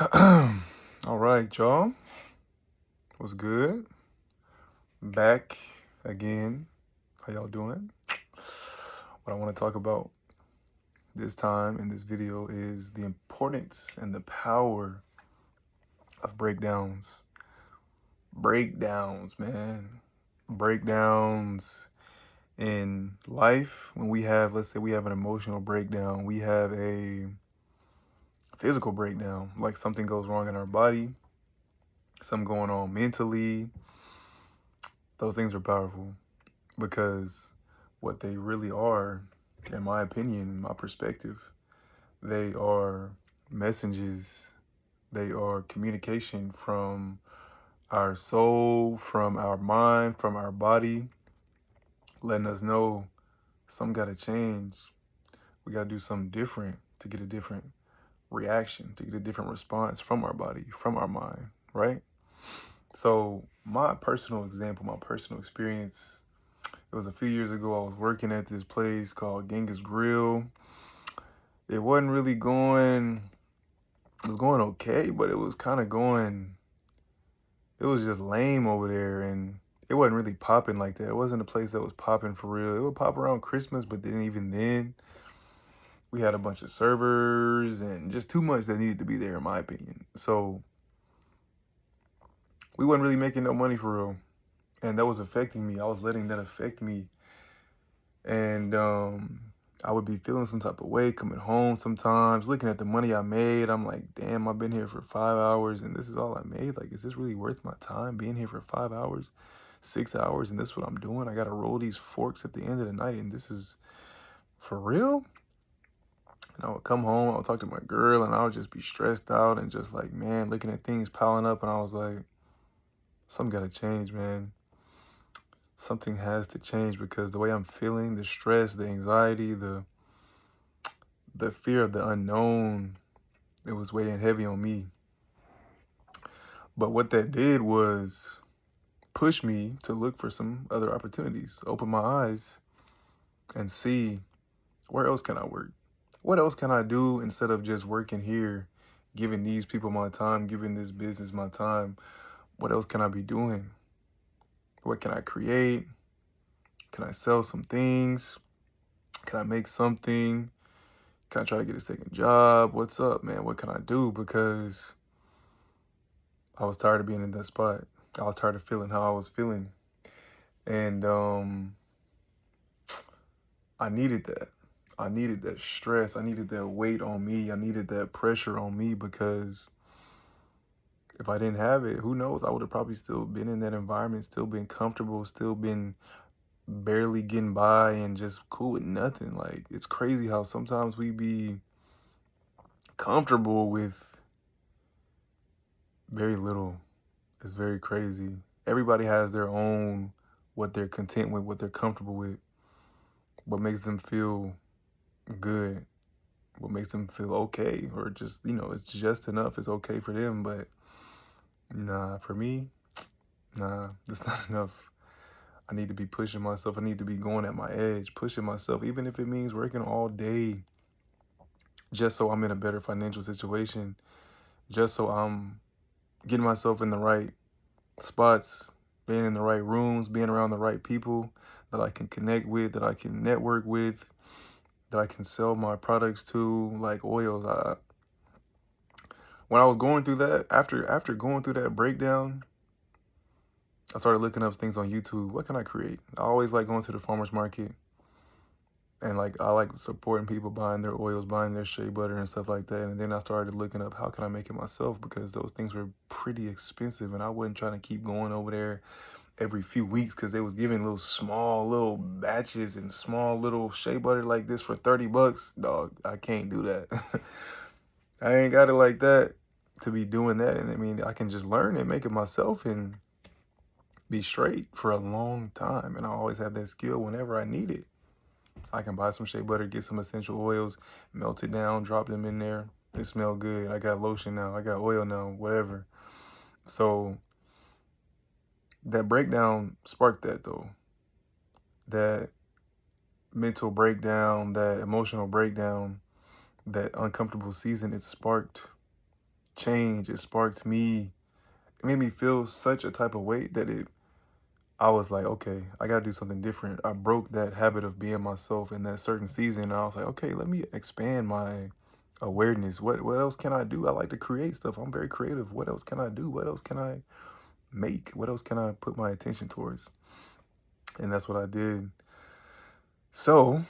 All right, y'all. What's good? Back again. How y'all doing? What I want to talk about this time in this video is the importance and the power of breakdowns. Breakdowns, man. Breakdowns in life. When we have, let's say, we have an emotional breakdown, we have a physical breakdown, like something goes wrong in our body, something going on mentally. Those things are powerful because what they really are, in my opinion, my perspective, they are messages. They are communication from our soul, from our mind, from our body, letting us know something got to change. We got to do something different to get a different reaction, to get a different response from our body, from our mind, right? So my personal example, my personal experience, it was a few years ago. I was working at this place called Genghis Grill. It wasn't really going, it was going okay, but it was kind of going, it was just lame over there. And it wasn't really popping like that. It wasn't a place that was popping for real. It would pop around Christmas, but then even then, we had a bunch of servers and just too much that needed to be there, in my opinion. So we wasn't really making no money for real. And that was affecting me. I was letting that affect me. And I would be feeling some type of way coming home sometimes, looking at the money I made. I'm like, damn, I've been here for 5 hours and this is all I made. Like, is this really worth my time being here for 5 hours, 6 hours, and this is what I'm doing? I got to roll these forks at the end of the night, and this is for real? And I would come home, I would talk to my girl, and I would just be stressed out and just like, man, looking at things piling up. And I was like, something got to change, man. Something has to change because the way I'm feeling, the stress, the anxiety, the fear of the unknown, it was weighing heavy on me. But what that did was push me to look for some other opportunities, open my eyes and see, where else can I work? What else can I do instead of just working here, giving these people my time, giving this business my time? What else can I be doing? What can I create? Can I sell some things? Can I make something? Can I try to get a second job? What's up, man? What can I do? Because I was tired of being in that spot. I was tired of feeling how I was feeling. And I needed that. I needed that stress. I needed that weight on me. I needed that pressure on me because if I didn't have it, who knows? I would have probably still been in that environment, still been comfortable, still been barely getting by and just cool with nothing. Like, it's crazy how sometimes we be comfortable with very little. It's very crazy. Everybody has their own, what they're content with, what they're comfortable with, what makes them feel good, what makes them feel okay, or just, it's just enough. It's okay for them, but nah, for me, nah, it's not enough. I need to be pushing myself. I need to be going at my edge, pushing myself, even if it means working all day, just so I'm in a better financial situation, just so I'm getting myself in the right spots, being in the right rooms, being around the right people that I can connect with, that I can network with, that I can sell my products to, like oils. When I was going through that, after going through that breakdown, I started looking up things on YouTube. What can I create? I always like going to the farmer's market, and like I like supporting people buying their oils, buying their shea butter and stuff like that. And then I started looking up, how can I make it myself, because those things were pretty expensive and I wasn't trying to keep going over there every few weeks because they was giving little small little batches and small little shea butter like this for 30 bucks. Dog, I can't do that. I ain't got it like that to be doing that. And I mean, I can just learn and make it myself and be straight for a long time. And I always have that skill whenever I need it. I can buy some shea butter, get some essential oils, melt it down, drop them in there. They smell good. I got lotion now. I got oil now, whatever. So that breakdown sparked that though. That mental breakdown, that emotional breakdown, that uncomfortable season, it sparked change. It sparked me. It made me feel such a type of way that I was like, okay, I gotta do something different. I broke that habit of being myself in that certain season. And I was like, okay, let me expand my awareness. What else can I do? I like to create stuff. I'm very creative. What else can I do? What else can I make? What else can I put my attention towards? And that's what I did. So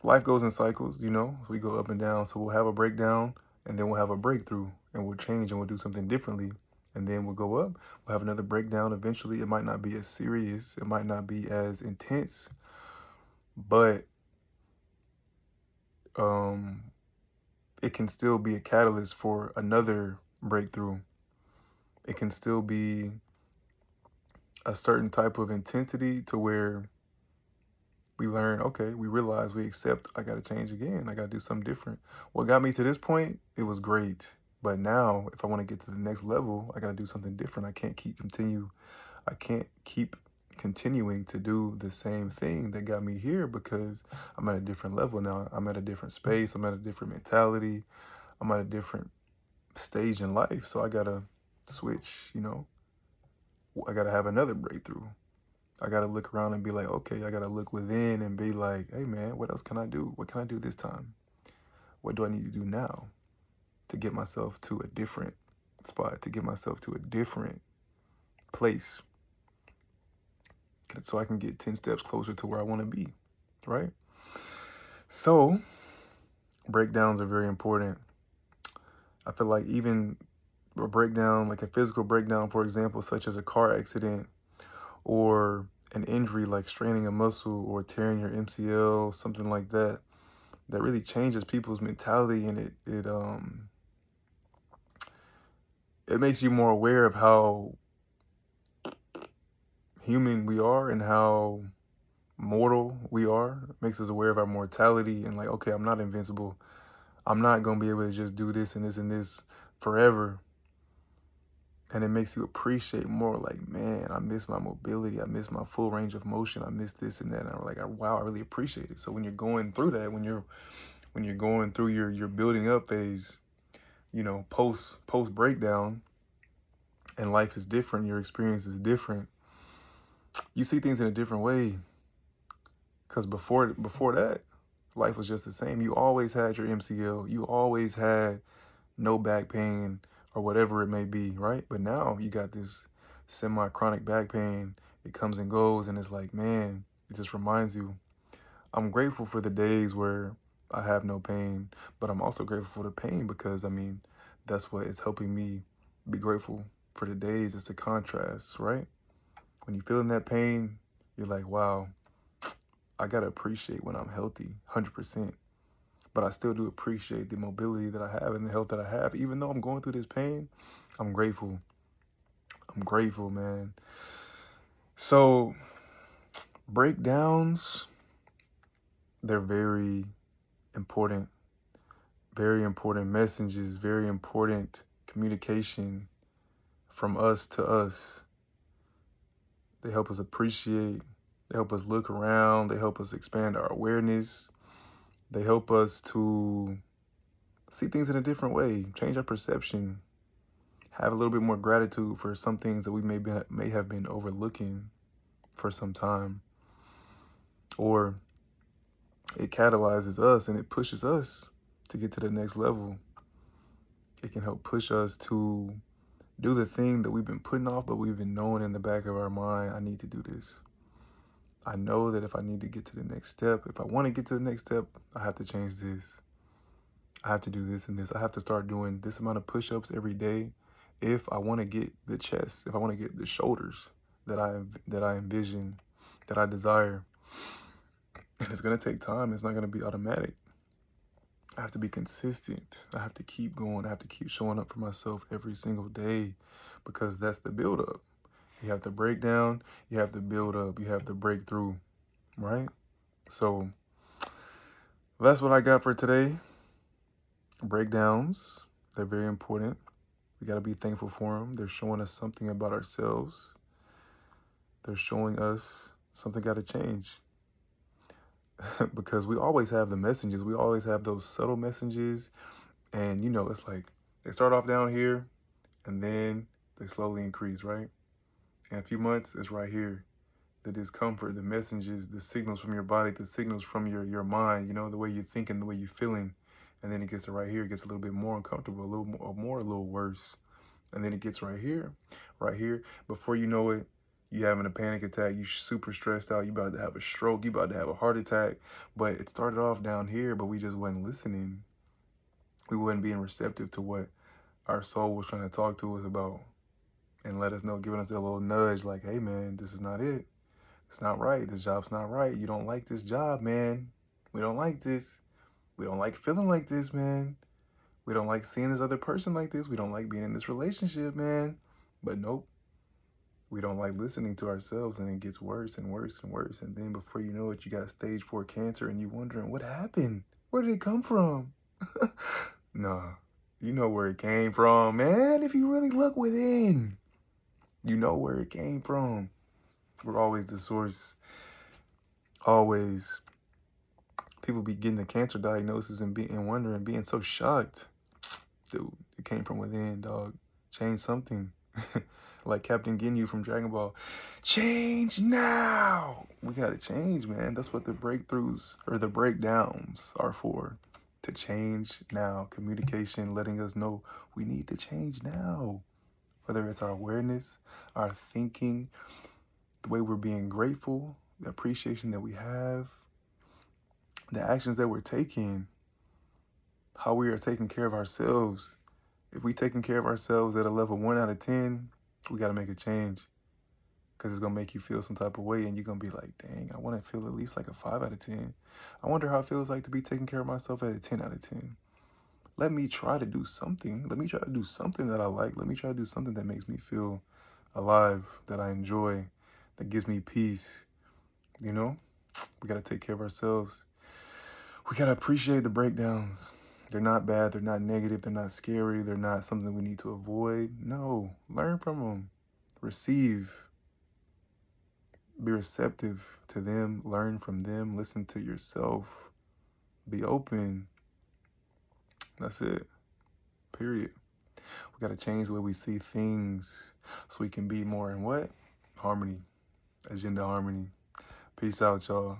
life goes in cycles, you know, so we go up and down. So we'll have a breakdown and then we'll have a breakthrough and we'll change and we'll do something differently. And then we'll go up, we'll have another breakdown. Eventually, it might not be as serious, it might not be as intense, but um, it can still be a catalyst for another breakthrough. It can still be a certain type of intensity to where we learn, okay, we realize, we accept, I got to change again. I got to do something different. What got me to this point, it was great. But now, if I want to get to the next level, I got to do something different. I can't keep continuing to do the same thing that got me here because I'm at a different level now. I'm at a different space. I'm at a different mentality. I'm at a different stage in life. So I got to switch, you know. I got to have another breakthrough. I got to look around and be like, okay, I got to look within and be like, hey, man, what else can I do? What can I do this time? What do I need to do now to get myself to a different spot, to get myself to a different place so I can get 10 steps closer to where I want to be, right? So breakdowns are very important. I feel like even a breakdown, like a physical breakdown, for example, such as a car accident or an injury like straining a muscle or tearing your MCL, something like that, that really changes people's mentality, and it makes you more aware of how human we are and how mortal we are. It makes us aware of our mortality and like, okay, I'm not invincible. I'm not gonna be able to just do this and this and this forever. And it makes you appreciate more, like, man, I miss my mobility. I miss my full range of motion. I miss this and that. And I'm like, wow, I really appreciate it. So when you're going through that, when you're going through your building up phase, you know, post breakdown, and life is different, your experience is different, you see things in a different way. Because before that, life was just the same. You always had your MCL. You always had no back pain or whatever it may be, right? But now you got this semi-chronic back pain. It comes and goes, and it's like, man, it just reminds you. I'm grateful for the days where I have no pain, but I'm also grateful for the pain because, I mean, that's what is helping me be grateful for the days. It's the contrast, right? When you're feeling that pain, you're like, wow, I got to appreciate when I'm healthy, 100%. But I still do appreciate the mobility that I have and the health that I have. Even though I'm going through this pain, I'm grateful. I'm grateful, man. So breakdowns, they're very important messages, very important communication from us to us. They help us appreciate, they help us look around, they help us expand our awareness, they help us to see things in a different way, change our perception, have a little bit more gratitude for some things that we may have been overlooking for some time. Or it catalyzes us and it pushes us to get to the next level. It can help push us to do the thing that we've been putting off, but we've been knowing in the back of our mind, I need to do this. I know that if I need to get to the next step, if I want to get to the next step, I have to change this. I have to do this and this. I have to start doing this amount of push-ups every day if I want to get the chest, if I want to get the shoulders that I envision, that I desire. And it's going to take time. It's not going to be automatic. I have to be consistent. I have to keep going. I have to keep showing up for myself every single day because that's the build-up. You have the breakdown, you have the build-up, you have the breakthrough, right? So that's what I got for today. Breakdowns, they're very important. We got to be thankful for them. They're showing us something about ourselves. They're showing us something got to change. Because we always have the messages. We always have those subtle messages. And, you know, it's like They start off down here, and then they slowly increase, right? In a few months, it's right here. The discomfort, the messages, the signals from your body, the signals from your mind, you know, the way you're thinking, the way you're feeling. And then it gets to right here, it gets a little bit more uncomfortable, a little more, a little worse. And then it gets right here, right here. Before you know it, you having a panic attack, you super stressed out, you about to have a stroke, you about to have a heart attack. But it started off down here, but we just wasn't listening. We wasn't being receptive to what our soul was trying to talk to us about and let us know, giving us that little nudge like, hey man, this is not it. It's not right. This job's not right. You don't like this job, man. We don't like this. We don't like feeling like this, man. We don't like seeing this other person like this. We don't like being in this relationship, man. But nope, we don't like listening to ourselves, and it gets worse and worse and worse. And then before you know it, you got stage 4 cancer, and you wondering what happened. Where did it come from? Nah, you know where it came from, man. If you really look within, you know where it came from. We're always the source. Always. People be getting the cancer diagnosis and wondering, being so shocked. Dude, it came from within, dog. Change something. Like Captain Ginyu from Dragon Ball. Change now! We gotta change, man. That's what the breakthroughs or the breakdowns are for. To change now. Communication, letting us know we need to change now. Whether it's our awareness, our thinking, the way we're being grateful, the appreciation that we have, the actions that we're taking, how we are taking care of ourselves. If we taking care of ourselves at a level 1 out of 10, we got to make a change, because it's going to make you feel some type of way, and you're going to be like, dang, I want to feel at least like a 5 out of 10. I wonder how it feels like to be taking care of myself at a 10 out of 10. Let me try to do something. Let me try to do something that I like. Let me try to do something that makes me feel alive, that I enjoy, that gives me peace. You know, we got to take care of ourselves. We got to appreciate the breakdowns. They're not bad. They're not negative. They're not scary. They're not something we need to avoid. No, learn from them. Receive. Be receptive to them. Learn from them. Listen to yourself. Be open. That's it. Period. We got to change the way we see things so we can be more in what? Harmony. Agenda harmony. Peace out, y'all.